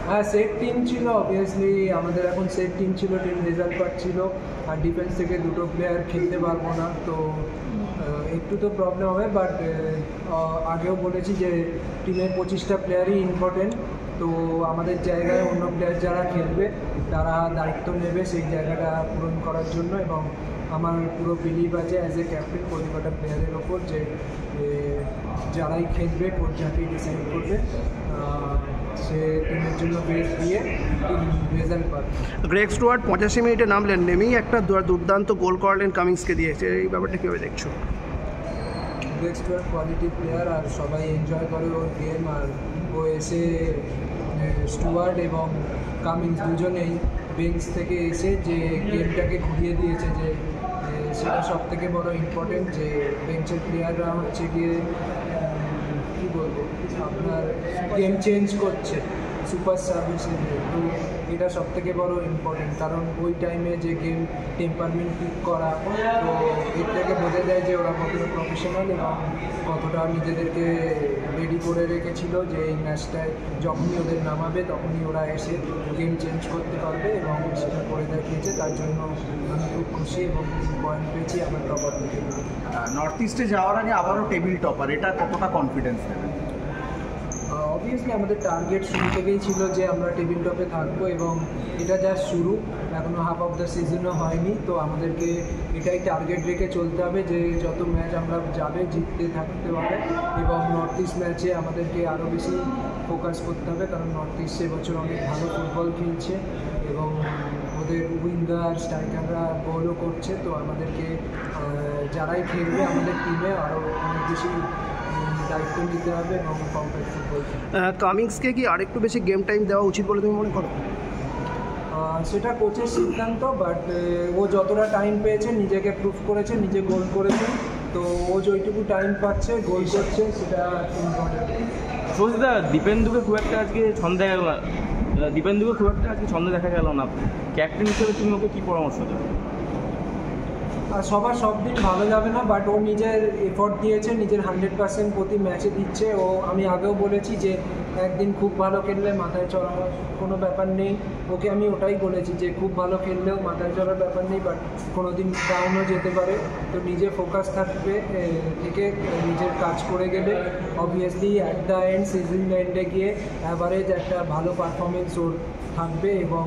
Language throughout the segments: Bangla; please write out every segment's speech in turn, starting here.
হ্যাঁ, সেট টিম ছিল অবভিয়াসলি। আমাদের এখন সেট টিম ছিল, টিম রেজাল্ট পাচ্ছিল, আর ডিফেন্স থেকে দুটো প্লেয়ার খেলতে পারবো না, তো একটু তো প্রবলেম হবে। বাট আগেও বলেছি যে টিমের 25টা প্লেয়ারই ইম্পর্টেন্ট, তো আমাদের জায়গায় অন্য প্লেয়ার যারা খেলবে তারা দায়িত্ব নেবে সেই জায়গাটা পূরণ করার জন্য। এবং আমার পুরো বিলিভ আছে অ্যাজ এ ক্যাপ্টেন কলকাতা প্লেয়ারের ওপর যে যারাই খেলবে কোচ যাকেই ডিসাইড করবে সে টিমের জন্য বেস্ট দিয়ে টিম রেজাল্ট পাবে। গ্রেগ স্টুয়ার্ট 85 মিনিটে নামলেন, নেমেই একটা দুর্দান্ত গোল করলেন কামিংসকে দিয়েছে, এই ব্যাপারটা কীভাবে দেখছো? গ্রেগ স্টুয়ার্ট কোয়ালিটি প্লেয়ার, আর সবাই এনজয় করে ওর গেম। আর ও এসে স্টুয়ার্ট এবং কামিংস দুজনেই বেঞ্চ থেকে এসে যে গেমটাকে ঘুরিয়ে দিয়েছে, যে সেটা সব থেকে বড় ইম্পর্টেন্ট। যে বেঞ্চের প্লেয়াররা হচ্ছে গিয়ে কী বলবো, আপনার গেম চেঞ্জ করছে সুপার সার্ভিসে, তো এটা সব থেকে বড় ইম্পর্টেন্ট। কারণ ওই টাইমে যে গেম টেম্পারমেন্ট পিক করা, তো এর থেকে বোঝা যায় যে ওরা কতটা প্রফেশনাল এবং কতটা নিজেদেরকে রেডি করে রেখেছিল যে এই ম্যাচটায় যখনই ওদের নামাবে তখনই ওরা এসে গেম চেঞ্জ করতে পারবে, এবং সেটা করে দেখিয়েছে। তার জন্য আমি খুব খুশি এবং পয়েন্ট পেয়েছি আমার টপার থেকে। নর্থ ইস্টে যাওয়ার আগে আবারও টেবিল টপার, এটা কতটা কনফিডেন্স দেবে? অবভিয়াসলি আমাদের টার্গেট শুরু থেকেই ছিল যে আমরা টেবিল টপে থাকবো, এবং এটা যা শুরু, এখনও হাফ অফ দ্য সিজনও হয়নি, তো আমাদেরকে এটাই টার্গেট রেখে চলতে হবে যে যত ম্যাচ আমরা যাবে জিততে থাকতে হবে। এবং নর্থ ইস্ট ম্যাচে আমাদেরকে আরও বেশি ফোকাস করতে হবে, কারণ নর্থ ইস্ট এবছর অনেক ভালো ফুটবল খেলছে এবং ওদের উইঙ্গার স্ট্রাইকাররা গোলও করছে, তো আমাদেরকে যারাই খেলবে আমাদের টিমে আরও অনেক বেশি দায়িত্ব নিতে হবে এবং কমপ্লিট ফুটবল। কামিংসকে কি আরেকটু বেশি গেম টাইম দেওয়া উচিত বলে তুমি মনে করো? সেটা কোচের সিদ্ধান্ত, বাট ও যতটা টাইম পেয়েছে নিজেকে প্রুভ করেছে, নিজে গোল করেছে, তো ও যেটুকু টাইম পাচ্ছে গোল করছে, সেটা ইম্পর্টেন্ট। সুজিদা, দীপেন্দুকে খুব একটা আজকে ছন্দে দেখা গেল না, দীপেন্দুকে খুব একটা আজকে ছন্দে দেখা গেল না, ক্যাপ্টেন হিসেবে তুমি ওকে কী পরামর্শ দেবে? আর সবার সব দিন ভালো যাবে না, বাট ও নিজের এফর্ট দিয়েছে, নিজের 100% প্রতি ম্যাচে দিচ্ছে। ও আমি আগেও বলেছি যে একদিন খুব ভালো খেললে মাথায় চড়ার কোনো ব্যাপার নেই, ওকে আমি ওটাই বলেছি যে খুব ভালো খেললেও মাথায় চড়ার ব্যাপার নেই, বাট কোনো দিন ডাউনও যেতে পারে, তো নিজে ফোকাস থাকবে থেকে নিজের কাজ করে গেলে obviously at the end season এন্ডে গিয়ে অ্যাভারেজ একটা ভালো পারফরমেন্স ওর থাকবে এবং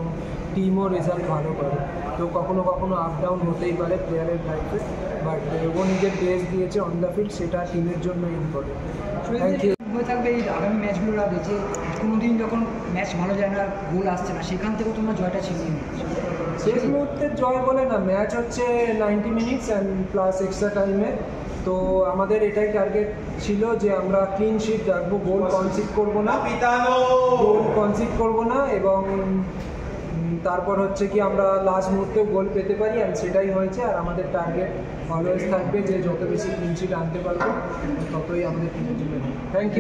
টিমও রেজাল্ট ভালো করে। তো কখনো কখনো আপ ডাউন হতেই পারে প্লেয়ারের লাইফে, বাট ও নিজের বেস্ট দিয়েছে অন দ্য ফিল্ড, সেটা টিমের জন্য ইম্পর্টেন্ট। Thank you. হয়ে থাকবে এই আগামী ম্যাচগুলোর আগে যে কোনো দিন যখন ম্যাচ ভালো যায় না, গোল আসছে না, সেখান থেকেও তোমরা জয়টা ছিনিয়ে নিচ্ছ। শেষ মুহূর্তের জয় বলে না, ম্যাচ হচ্ছে 90 মিনিটস অ্যান্ড প্লাস এক্সট্রা টাইমে, তো আমাদের এটাই টার্গেট ছিল যে আমরা ক্লিন শিট রাখবো, গোল কনসিড করবো না এবং তারপর হচ্ছে কি আমরা লাস্ট মুহূর্তেও গোল পেতে পারি, অ্যান্ড সেটাই হয়েছে। আর আমাদের টার্গেট অলওয়েজ থাকবে যে যত বেশি ক্লিন শিট আনতে পারবো ততই আমাদের টিমের জন্য। Thank you.